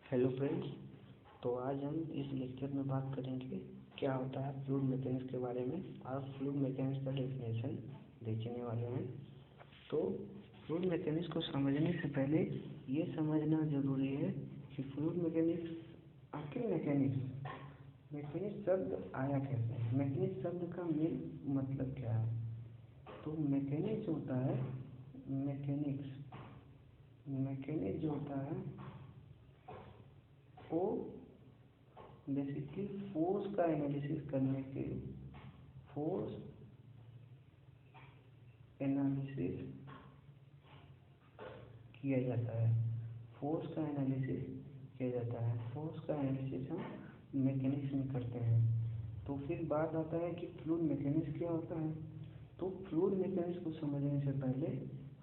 Hello friends. तो आज हम इस लेक्चर में बात करेंगे क्या होता है फ्लूइड मैकेनिक्स के बारे में और फ्लूइड मैकेनिक्स का डेफिनेशन देखने वाले हैं। तो फ्लूइड मैकेनिक्स को समझने से पहले ये समझना ज़रूरी है कि फ्लूइड मैकेनिक्स आखिर मैकेनिक्स शब्द आया कैसे है, मैकेनिक्स शब्द का मेन मतलब क्या है। तो मैकेनिक्स होता है मैकेनिक्स जो होता है वो बेसिकली फोर्स का एनालिसिस करने के फोर्स एनालिसिस किया जाता है। फोर्स का एनालिसिस हम मैकेनिक्स में करते हैं। तो फिर बात आता है कि फ्लूइड मैकेनिक्स क्या होता है। तो फ्लूइड मैकेनिक्स को समझने से पहले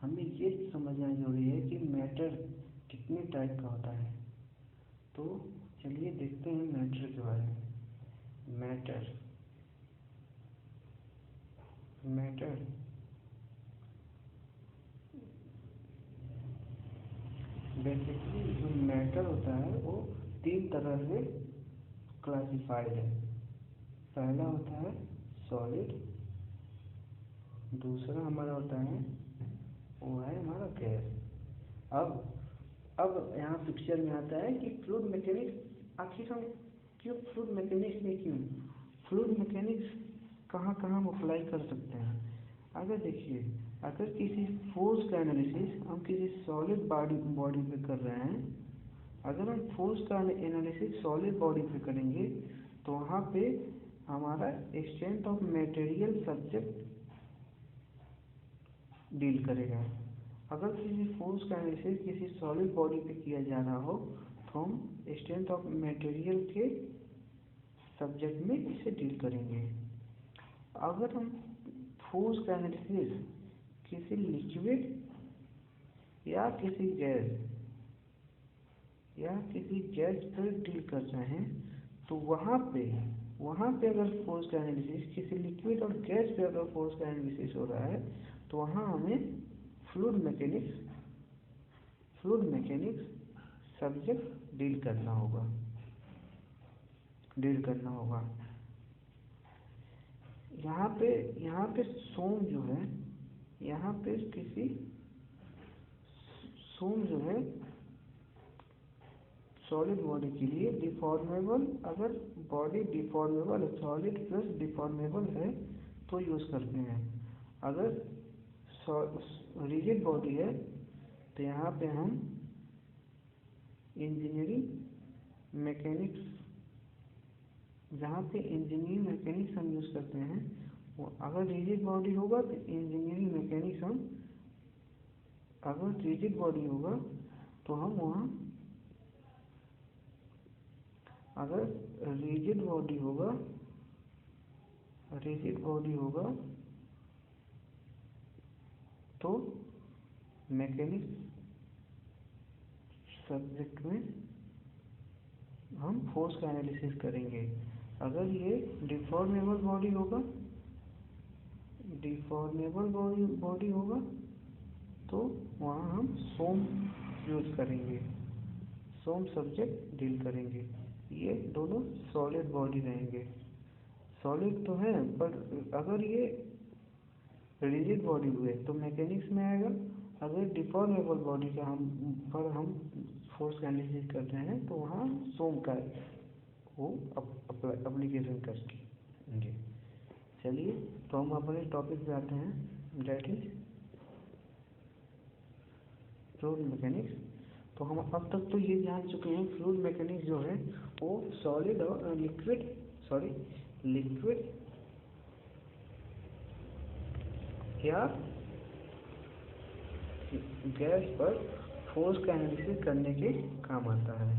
हमें ये समझना जरूरी है कि मैटर कितने टाइप का होता है। तो चलिए देखते हैं मैटर के बारे में। मैटर बेसिकली जो मैटर होता है वो 3 तरह से क्लासिफाइड है। पहला होता है सॉलिड, दूसरा हमारा होता है वो है हमारा गैस। अब यहाँ पिक्चर में आता है कि फ्लूइड मैकेनिक्स आखिर हम फ्लूइड मैकेनिक्स कहाँ कहाँ हम अप्लाई कर सकते हैं। अगर देखिए, अगर किसी फोर्स का एनालिसिस हम किसी सॉलिड बॉडी पे कर रहे हैं, अगर हम फोर्स का एनालिसिस सॉलिड बॉडी पे करेंगे तो वहाँ पे हमारा extent of material subject deal करेगा। अगर किसी फोर्स का एनालिसिस किसी सॉलिड बॉडी पे किया जा रहा हो तो हम एक्सटेंट ऑफ मटेरियल के सब्जेक्ट में इसे डील करेंगे। अगर हम फोर्स का एनालिसिस किसी लिक्विड या किसी गैस पर डील कर रहे हैं तो वहाँ पे अगर फोर्स का एनालिसिस किसी लिक्विड और गैस पे अगर फोर्स का एनालिसिस हो रहा है तो वहाँ हमें फ्लूइड मैकेनिक्स सब्जेक्ट डील करना होगा। यहाँ पे सोम जो है सॉलिड बॉडी के लिए डिफॉर्मेबल, अगर बॉडी डिफॉर्मेबल है, सॉलिड प्लस डिफॉर्मेबल है तो यूज़ करते हैं। अगर रिजिड बॉडी है तो यहाँ पे हम इंजीनियरिंग मैकेनिक्स हम यूज़ करते हैं। अगर रिजिड बॉडी होगा तो इंजीनियरिंग मैकेनिक्स अगर रिजिड बॉडी होगा तो हम वहाँ, अगर रिजिड बॉडी होगा तो मैकेनिक्स सब्जेक्ट में हम फोर्स का एनालिसिस करेंगे। अगर ये डिफॉर्मेबल बॉडी होगा तो वहाँ हम सोम यूज करेंगे, सोम सब्जेक्ट डील करेंगे। ये दोनों सॉलिड बॉडी रहेंगे। सॉलिड तो है पर अगर ये रिजिड बॉडी हुए तो मैकेनिक्स में आएगा। अगर डिफॉर्मेबल बॉडी का हम फोर्स का एनालिसिस करते हैं तो वहाँ सोम का वो अप्लीकेशन करेंगे। चलिए तो हम अपने टॉपिक पे आते हैं, दैट इज फ्लूइड मैकेनिक्स। तो हम अब तक तो ये जान चुके हैं फ्लूइड मैकेनिक्स जो है वो सॉलिड और लिक्विड या गैस पर फोर्स का एनालिसिस करने के काम आता है।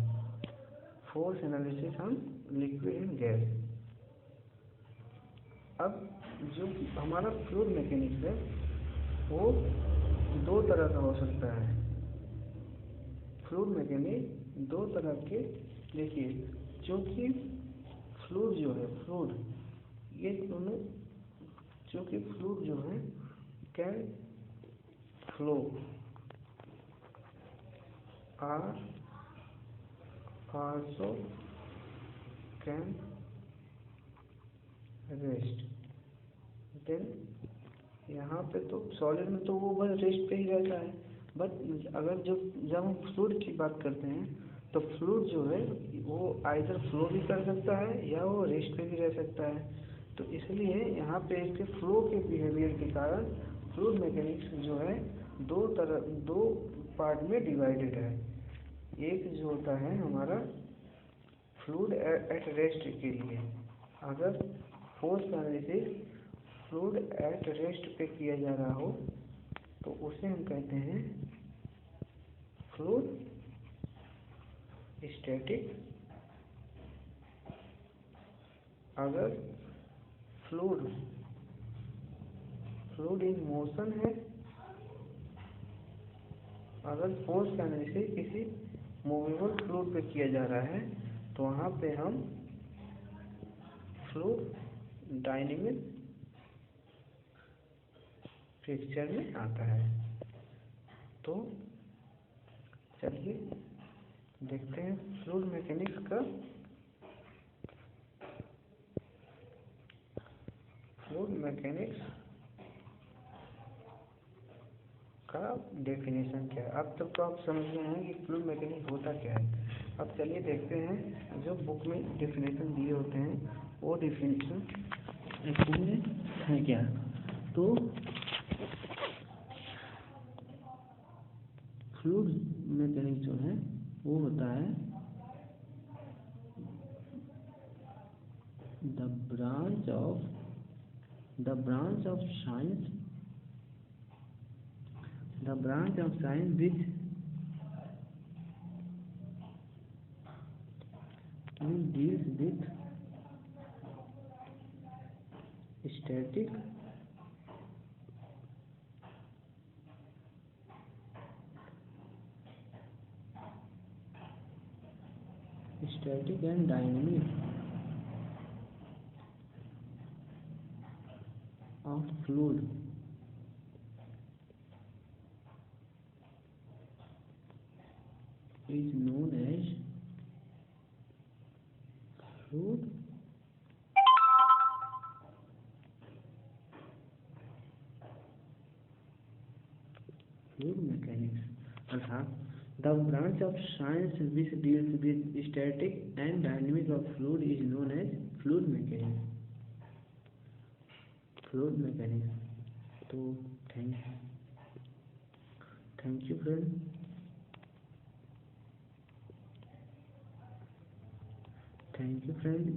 फोर्स एनालिसिस हम लिक्विड एंड गैस। अब जो हमारा फ्लूइड मैकेनिक्स है वो 2 तरह का हो सकता है। फ्लूइड मैकेनिक्स 2 तरह के, देखिए, क्योंकि फ्लूइड ये दोनों, क्योंकि फ्लूइड जो है can flow are also can rest। Then यहाँ पे तो सॉलिड में तो वो बस रेस्ट पे ही रहता है, बट अगर जब हम फ्लूइड की बात करते हैं तो फ्लूइड जो है वो आइदर फ्लो भी कर सकता है या वो रेस्ट पे भी रह सकता है। तो इसलिए यहाँ पे इसके फ्लो के बिहेवियर के कारण फ्लूइड मैकेनिक्स जो है दो पार्ट में डिवाइडेड है। एक जो होता है हमारा फ्लूइड एट रेस्ट के लिए, अगर force analysis fluid at rest पे किया जा रहा हो तो उसे हम कहते हैं फ्लूइड स्टैटिक। अगर फ्लूइड इन मोशन है, अगर फोर्स का एनालिसिस किसी मूवेबल फ्लूइड पे किया जा रहा है तो वहाँ पे हम फ्लूइड डायनेमिक पिक्चर में आता है। तो चलिए देखते हैं फ्लूइड मैकेनिक्स का डेफिनेशन क्या है। अब तक तो आप समझ गए हैं कि फ्लूइड मैकेनिक्स होता क्या है। अब चलिए देखते हैं जो बुक में डेफिनेशन दिए होते हैं वो डेफिनेशन एक्चुअली है क्या। तो फ्लूइड मैकेनिक्स जो है वो होता है the branch of science which deals with static and dynamic of fluid is known as fluid mechanics। अर्थात the branch of science which deals with static and dynamic of fluid is known as fluid mechanics। तो thank you friend.